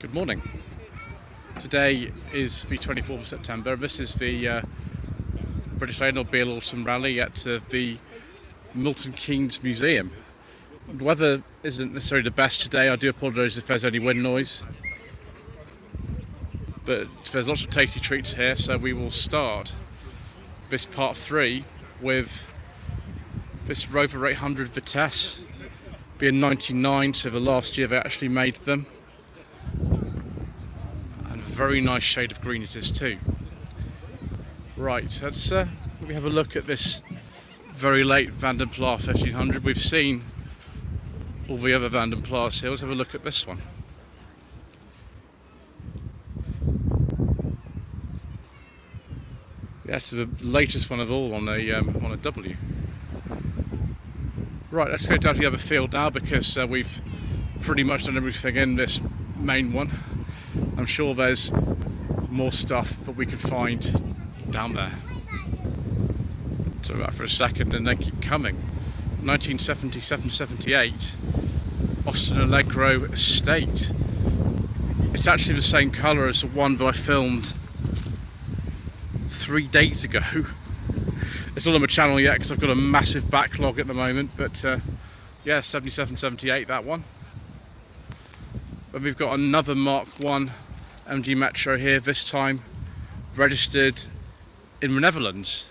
Good morning. Today is the 24th of September. This is the British Leyland Beer Autumn Rally at the Milton Keynes Museum. The weather isn't necessarily the best today. I do apologise if there's any wind noise. But there's lots of tasty treats here, so we will start this part 3 with this Rover 800 Vitesse, being 99, so the last year they actually made them. And a very nice shade of green it is too. Right, let's we have a look at this very late Van den Plas 1500. We've seen all the other Van den Plas here. Let's have a look at this one. Yes, the latest one of all on a W. Right, let's go down to the other field now, because we've pretty much done everything in this main one. I'm sure there's more stuff that we can find down there. So that for a second, and they keep coming. 1977-78, Austin Allegro Estate. It's actually the same colour as the one that I filmed 3 days ago. It's not on my channel yet because I've got a massive backlog at the moment, but yeah, 77-78, that one. And we've got another Mark 1 MG Metro here, this time registered in the Netherlands.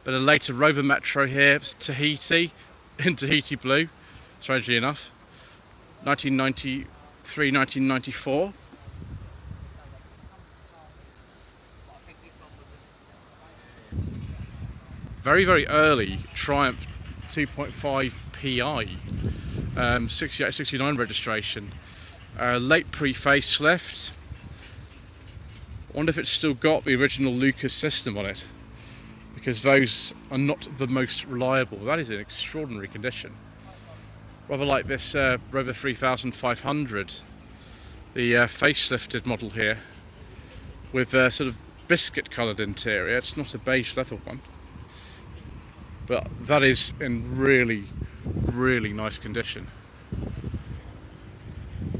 But a later Rover Metro here, it's Tahiti, in Tahiti blue, strangely enough. 1993-1994. Very, very early Triumph 2.5 PI, 68-69 registration. Late pre-facelift. I wonder if it's still got the original Lucas system on it, because those are not the most reliable. That is in extraordinary condition. Rather like this Rover 3500, the facelifted model here, with a sort of biscuit coloured interior. It's not a beige leather one, but that is in really, really nice condition.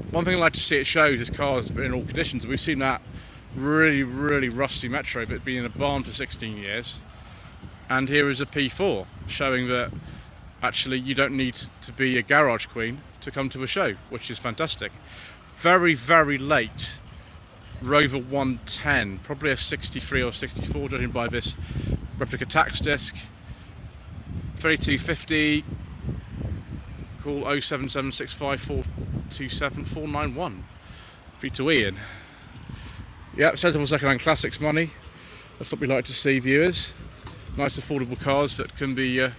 One thing I like to see it shows is cars in all conditions. We've seen that really, really rusty Metro, but being in a barn for 16 years. And here is a P4, showing that actually you don't need to be a garage queen to come to a show, which is fantastic. Very, very late Rover 110, probably a 63 or 64, judging by this replica tax disc. 3250, call 07765427491. Free to Ian. Yep, sensible second-hand classics money. That's what we like to see, viewers. Nice affordable cars that can be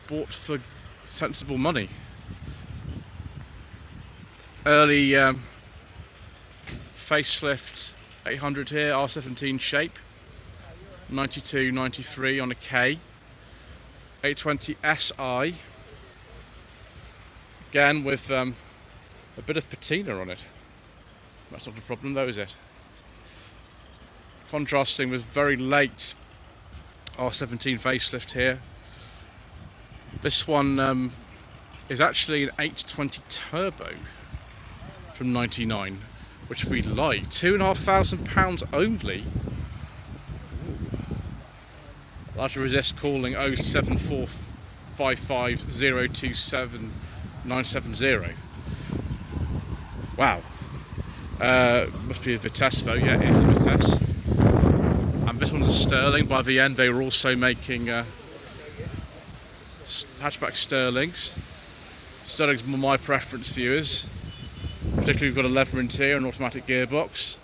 bought for sensible money. Early facelift 800 here, R17 shape. 92-93 on a K. 820 SI, again with a bit of patina on it. That's not a problem though, is it? Contrasting with very late R17 facelift here. This one is actually an 820 turbo from 99, which we like. £2,500 only. I'll have to resist calling 07455027970. Wow. Must be a Vitesse though. Yeah, it is a Vitesse. And this one's a Sterling. By the end they were also making hatchback Sterlings. Sterling's my preference, viewers. Particularly we've got a leather interior and automatic gearbox.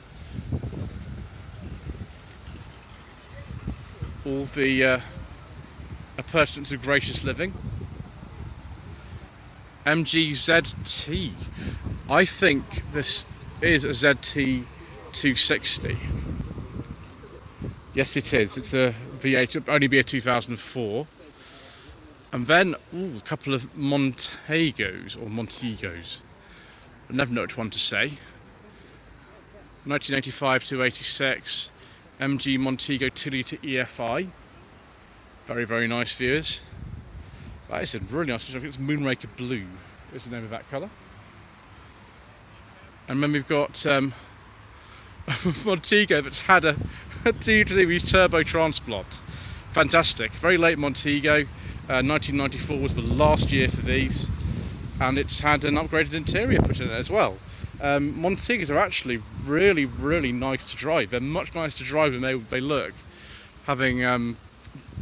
All the appurtenances of gracious living. MG ZT. I think this is a ZT 260. Yes, it is. It's a V8. It'll only be a 2004. And then a couple of Montegos or Montegos. I never know which one to say. 1985 to 86. MG Montego 2-litre EFI. Very, very nice, viewers. That is a really nice. I think it's Moonraker Blue is the name of that colour. And then we've got Montego that's had a D-Series turbo transplant. Fantastic. Very late Montego. 1994 was the last year for these, and it's had an upgraded interior put in it as well. Montegos are actually really, really nice to drive. They're much nicer to drive than they look, having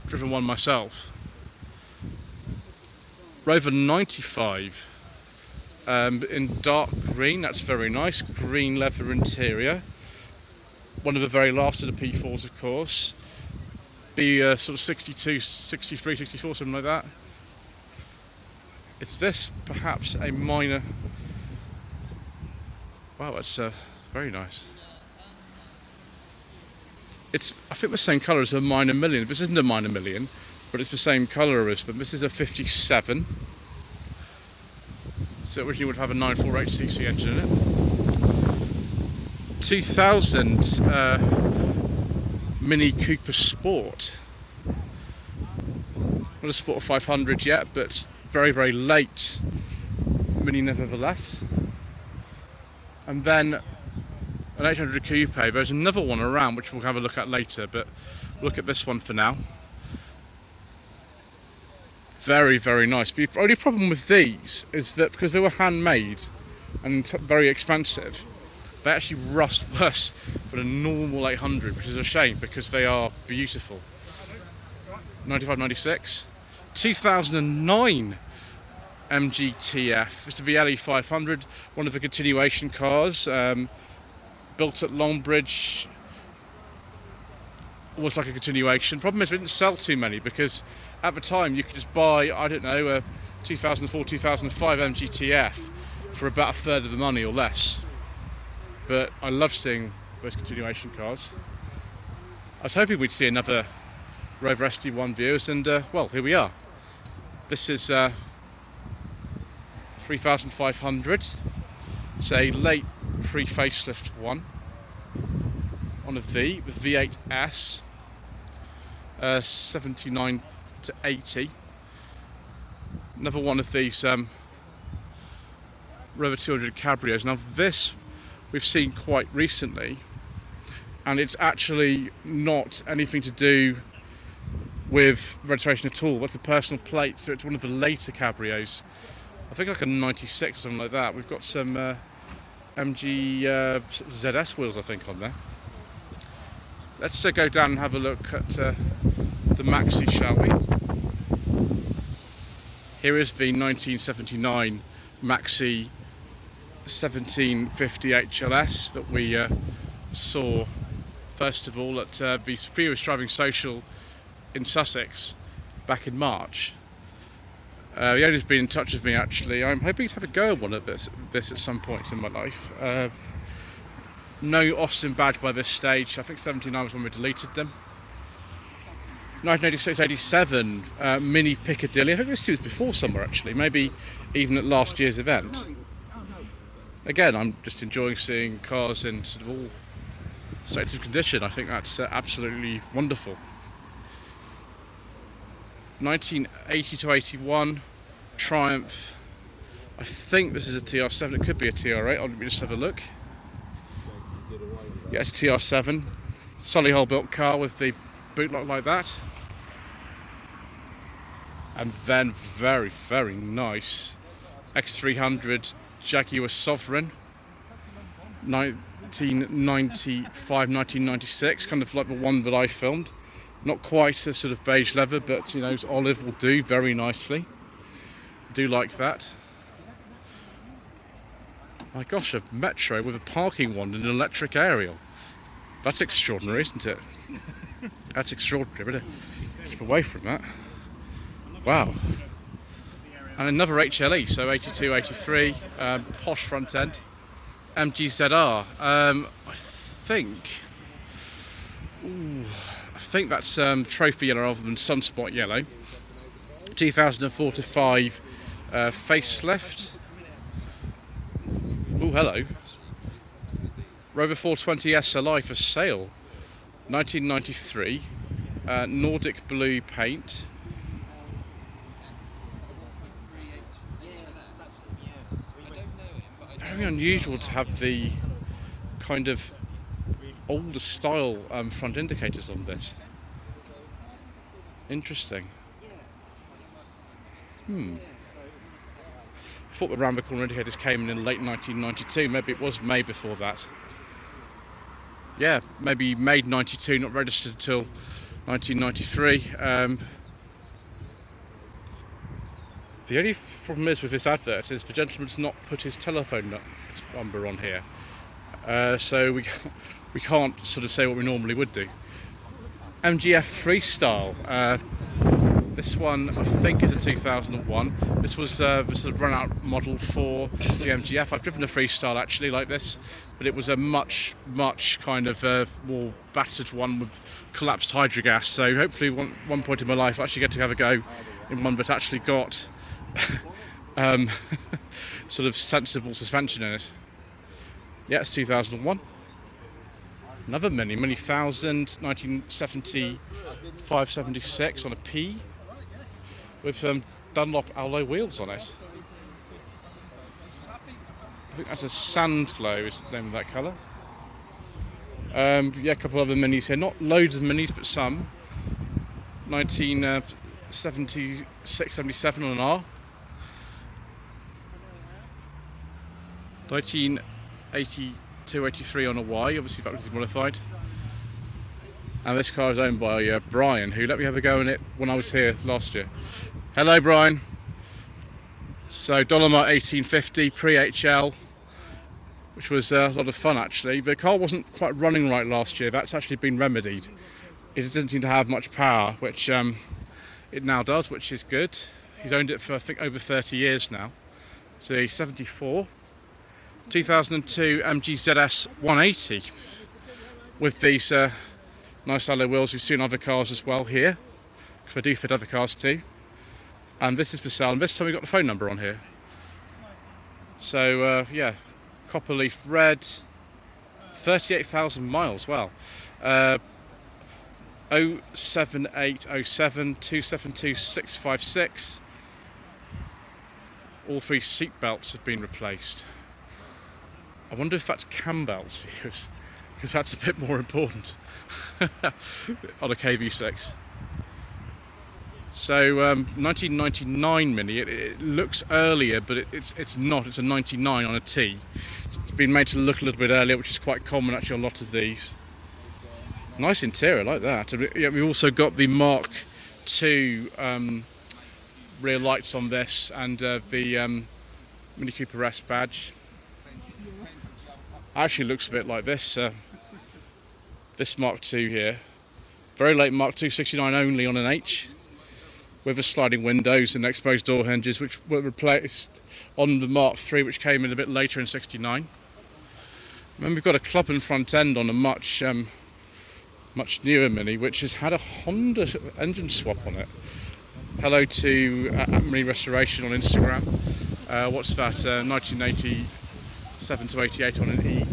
driven one myself. Rover 95 in dark green, that's very nice. Green leather interior. One of the very last of the P4s, of course. Be sort of 62, 63, 64, something like that. Is this perhaps a minor? Wow, that's very nice. It's, I think, the same colour as a minor million. This isn't a minor million, but it's the same colour as them. This is a 57. So it originally would have a 948cc engine in it. 2000 Mini Coupe Sport. Not a Sport 500 yet, but very, very late Mini nevertheless. And then an 800 Coupe. There's another one around which we'll have a look at later, but look at this one for now. Very, very nice. The only problem with these is that because they were handmade and very expensive, they actually rust worse than a normal 800, which is a shame because they are beautiful. 95, 96. 2009 MGTF. It's the LE 500, one of the continuation cars, built at Longbridge. Almost like a continuation. Problem is we didn't sell too many because at the time you could just buy, I don't know, a 2004, 2005 MGTF for about a third of the money or less. But I love seeing those continuation cars. I was hoping we'd see another Rover SD1 viewers, and well, here we are. This is 3500. It's a late pre-facelift one of the V8S, 79 to 80. Another one of these Rover 200 cabrios. Now this we've seen quite recently, and it's actually not anything to do with registration at all. That's a personal plate, so it's one of the later cabrios. I think like a 96 or something like that. We've got some MG ZS wheels, I think, on there. Let's go down and have a look at the Maxi, shall we? Here is the 1979 Maxi 1750 HLS that we saw first of all at the Furious Driving Social in Sussex back in March. The owner's been in touch with me actually. I'm hoping to have a go at one of this at some point in my life. No Austin badge by this stage. I think 79 was when we deleted them. 1986-87 Mini Piccadilly. I think this was before somewhere actually, maybe even at last year's event. Again, I'm just enjoying seeing cars in sort of all states of condition. I think that's absolutely wonderful. 1980 to 81 Triumph. I think this is a TR7. It could be a TR8. Let me just have a look. Yeah, it's a TR7. Solihull built car with the boot lock like that. And then very, very nice X300 Jaguar Sovereign. 1995, 1996. Kind of like the one that I filmed. Not quite a sort of beige leather, but you know, olive will do very nicely. Do like that. My gosh, a Metro with a parking one and an electric aerial. That's extraordinary, isn't it? That's extraordinary. Better keep away from that. Wow. And another HLE, so 82, 83, posh front end. MGZR. I think that's trophy yellow rather than sunspot yellow. 2004 to 5 facelift. Oh, hello. Rover 420 SLI for sale. 1993. Nordic blue paint. very unusual to have the kind of older style front indicators on this. Interesting. I thought the round the corner indicators came in late 1992. Maybe it was made before that. Yeah, maybe made 92, not registered until 1993. The only problem is with this advert is the gentleman's not put his telephone number on here, so we can't sort of say what we normally would do. MGF Freestyle. This one I think is a 2001. This was the sort of run-out model for the MGF. I've driven a Freestyle actually like this, but it was a much kind of more battered one with collapsed hydrogas. So hopefully one point in my life I actually get to have a go in one that actually got sort of sensible suspension in it. Yeah, it's 2001. Another Mini 1000, 1975-76 on a P with Dunlop alloy wheels on it. I think that's a Sand Glow is the name of that colour. Yeah, a couple other Minis here. Not loads of Minis, but some. 1976-77 on an R. 1982-83 on a Y, obviously factory modified. And this car is owned by Brian, who let me have a go in it when I was here last year. Hello, Brian. So Dolomite 1850 pre-HL, which was a lot of fun actually. The car wasn't quite running right last year. That's actually been remedied. It didn't seem to have much power, which it now does, which is good. He's owned it for I think over 30 years now. So he's 74. 2002 MG ZS 180 with these nice alloy wheels. We've seen other cars as well here, because they do fit other cars too. And this is for sale, and this time we got the phone number on here. So yeah, copper leaf red, 38,000 miles. Well, 07807 272 656. All three seat belts have been replaced. I wonder if that's cam belts, because that's a bit more important on a KV6. So 1999 Mini. It looks earlier, but it's not. It's a 99 on a T. It's been made to look a little bit earlier, which is quite common actually on a lot of these. Nice interior, like that. And we've also got the Mark II rear lights on this, and the Mini Cooper S badge. Actually looks a bit like this this Mark II here. Very late Mark II, 69 only on an H, with the sliding windows and exposed door hinges, which were replaced on the Mark III, which came in a bit later in 69. And we've got a club and front end on a much newer Mini, which has had a Honda engine swap on it. Hello to Mini Restoration on Instagram. What's that? 1987 to 88 on an E.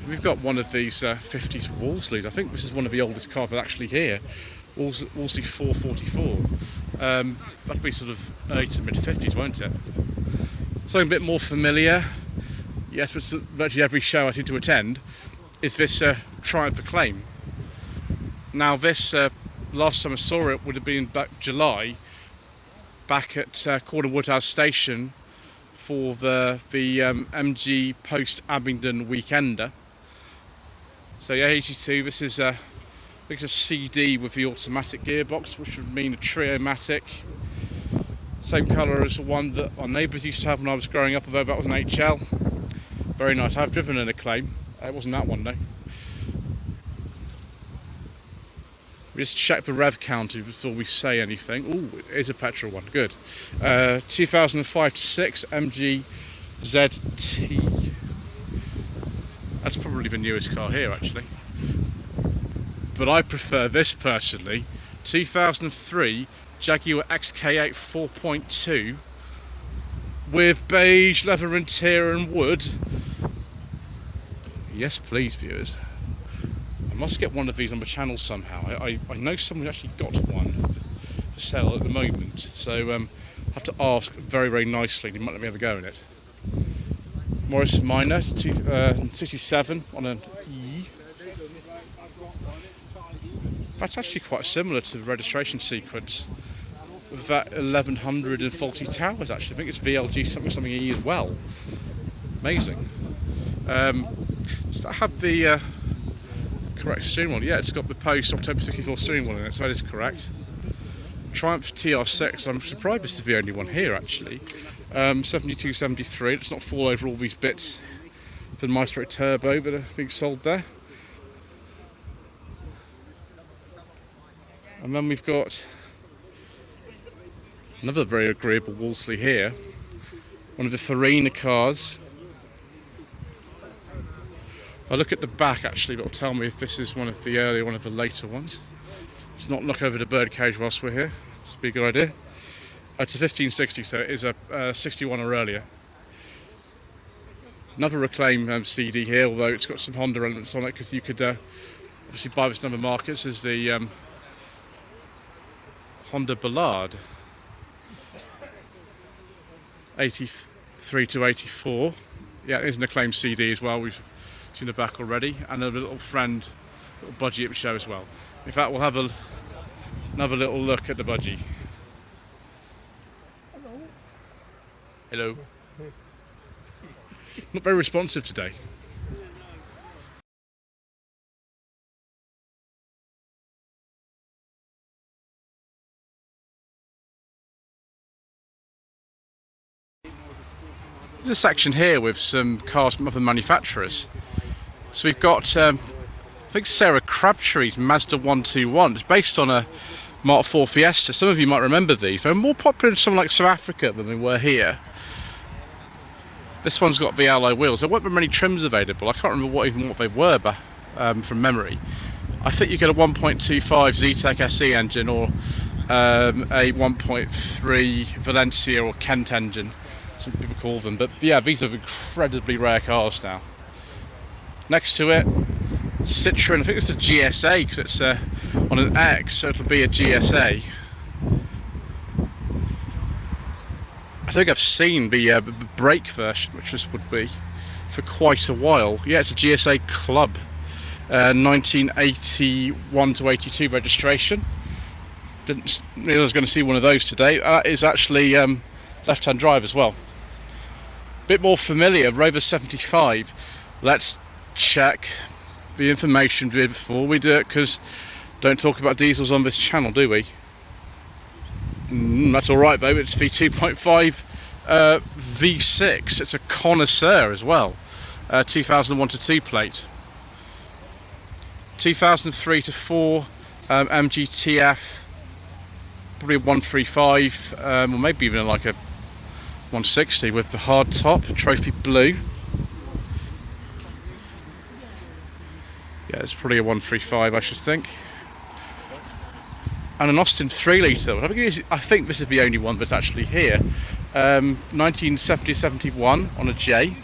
We've got one of these 50s Wolseley's. I think this is one of the oldest cars actually here. Wolseley 444. That'll be sort of early to mid 50s, won't it? Something a bit more familiar. Yes, but virtually every show I seem to attend is this Triumph Acclaim. Now this, last time I saw it would have been back July, back at Corner Woodhouse Station for the MG Post Abingdon Weekender. So yeah, 82. This is I think it's a CD with the automatic gearbox, which would mean a Triomatic. Same colour as the one that our neighbours used to have when I was growing up, although that was an HL. Very nice. I've driven an Acclaim. It wasn't that one though. We just check the rev counter before we say anything. Oh, it is a petrol one. Good. 2005 to 6 MG ZT. That's probably the newest car here, actually. But I prefer this personally. 2003 Jaguar XK8 4.2 with beige leather interior and wood. Yes, please, viewers. I must get one of these on the channel somehow. I know someone actually got one for sale at the moment, so I have to ask very, very nicely. They might let me have a go in it. Morris Minor 67 on an E. That's actually quite similar to the registration sequence of that 1140 towers. Actually, I think it's VLG something E as well. Amazing. Does that have the correct steering wheel? Yeah, it's got the post October 64 steering wheel in it, so that is correct. Triumph TR6. I'm surprised this is the only one here actually. 7273. Let's not fall over all these bits for the Maestro Turbo that are being sold there. And then we've got another very agreeable Wolseley here. One of the Farina cars. If I look at the back actually, it'll tell me if this is one of the earlier, one of the later ones. Let's not knock over the birdcage whilst we're here. It's a big idea. It's a 1560, so it is a 61 or earlier. Another Reclaim CD here, although it's got some Honda elements on it, because you could obviously buy this number markets as the Honda Ballard 83 to 84. Yeah, it is an Acclaim CD as well. We've seen the back already, and a little friend, little budgie it would show as well. In fact, we'll have another little look at the budgie. Hello. Not very responsive today. There's a section here with some cars from other manufacturers. So we've got, I think Sarah Crabtree's Mazda 121. It's based on a Mark IV Fiesta. Some of you might remember these. They're more popular in somewhere like South Africa than they were here. This one's got the alloy wheels. There weren't many trims available. I can't remember what they were, but from memory. I think you get a 1.25 Zetec SE engine or a 1.3 Valencia or Kent engine. Some people call them, but yeah, these are incredibly rare cars now. Next to it, Citroen, I think it's a GSA because it's on an X, so it'll be a GSA. I think I've seen the brake version, which this would be, for quite a while. Yeah, it's a GSA Club, 1981 to 82 registration. Didn't realize I was going to see one of those today. That is actually left-hand drive as well. Bit more familiar, Rover 75. Let's check the information before we do it, because don't talk about diesels on this channel, do we? That's alright though, it's the 2.5 V6. It's a connoisseur as well. 2001 to 2 plate. 2003 to 4 MGTF. Probably a 135, or maybe even like a 160 with the hard top, trophy blue. Yeah, it's probably a 135, I should think. And an Austin 3 litre. I think this is the only one that's actually here. 1970-71 on a J.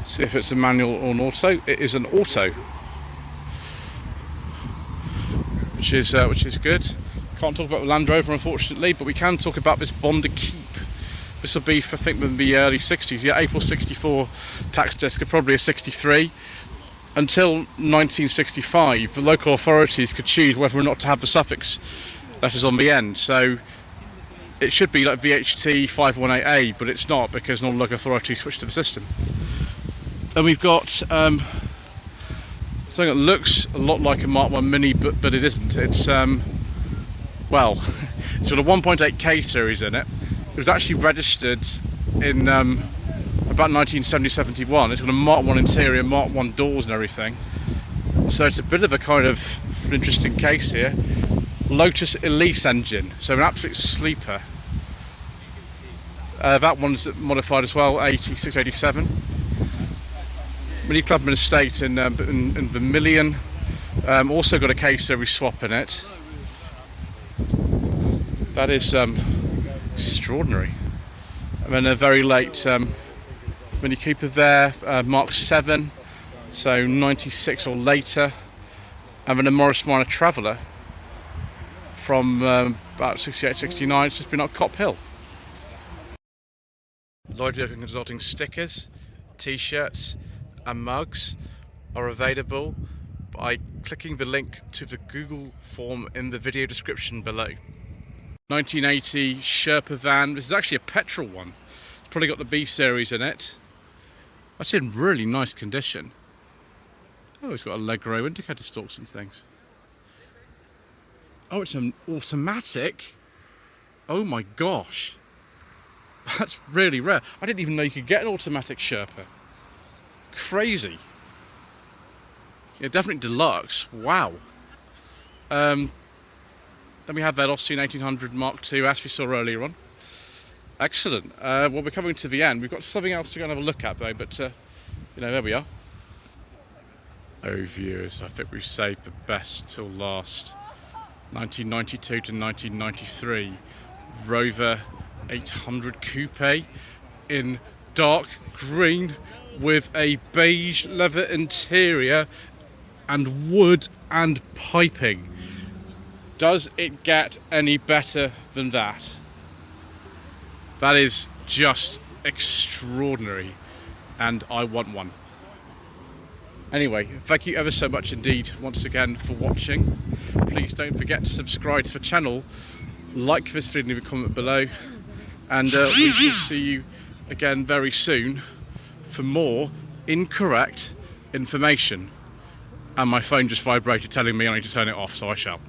See if it's a manual or an auto. It is an auto, which is good. Can't talk about the Land Rover unfortunately, but we can talk about this Bonda Coupe. This will be for, I think, in the early 60s. Yeah, April 64 tax disc, probably a 63. Until 1965, the local authorities could choose whether or not to have the suffix that is on the end. So it should be like VHT 518A, but it's not, because non local authorities switched to the system. And we've got something that looks a lot like a Mark 1 Mini, but it isn't. It's well, it's got a 1.8K series in it. It was actually registered in about 1970-71. It's got a Mark 1 interior, Mark 1 doors and everything. So it's a bit of a kind of interesting case here. Lotus Elise engine, so an absolute sleeper. That one's modified as well, 86-87. Mini Clubman Estate in Vermilion. Also got a K-series swap in it. That is extraordinary. And then a very late Mini Cooper there, Mark 7, so 96 or later. And then a Morris Minor Traveller from about 68-69. It's just been up Cop Hill. Lloyd Young Consulting stickers, t-shirts and mugs are available by clicking the link to the Google form in the video description below. 1980 Sherpa van. This is actually a petrol one. It's probably got the B series in it. That's in really nice condition. Oh, it's got Allegro indicator stalks and things. Oh, it's an automatic. Oh my gosh. That's really rare. I didn't even know you could get an automatic Sherpa. Crazy. Yeah, definitely deluxe. Wow. Then we have that Austin 1800 Mark II, as we saw earlier on. Excellent. Well, we're coming to the end. We've got something else to go and have a look at, though, but, you know, there we are. Oh, viewers, I think we've saved the best till last. 1992 to 1993. Rover 800 Coupe in dark green with a beige leather interior and wood and piping. Does it get any better than that? That is just extraordinary, and I want one. Anyway, thank you ever so much indeed once again for watching. Please don't forget to subscribe to the channel, like this video, leave a comment below, and we shall see you again very soon for more incorrect information. And my phone just vibrated telling me I need to turn it off, so I shall.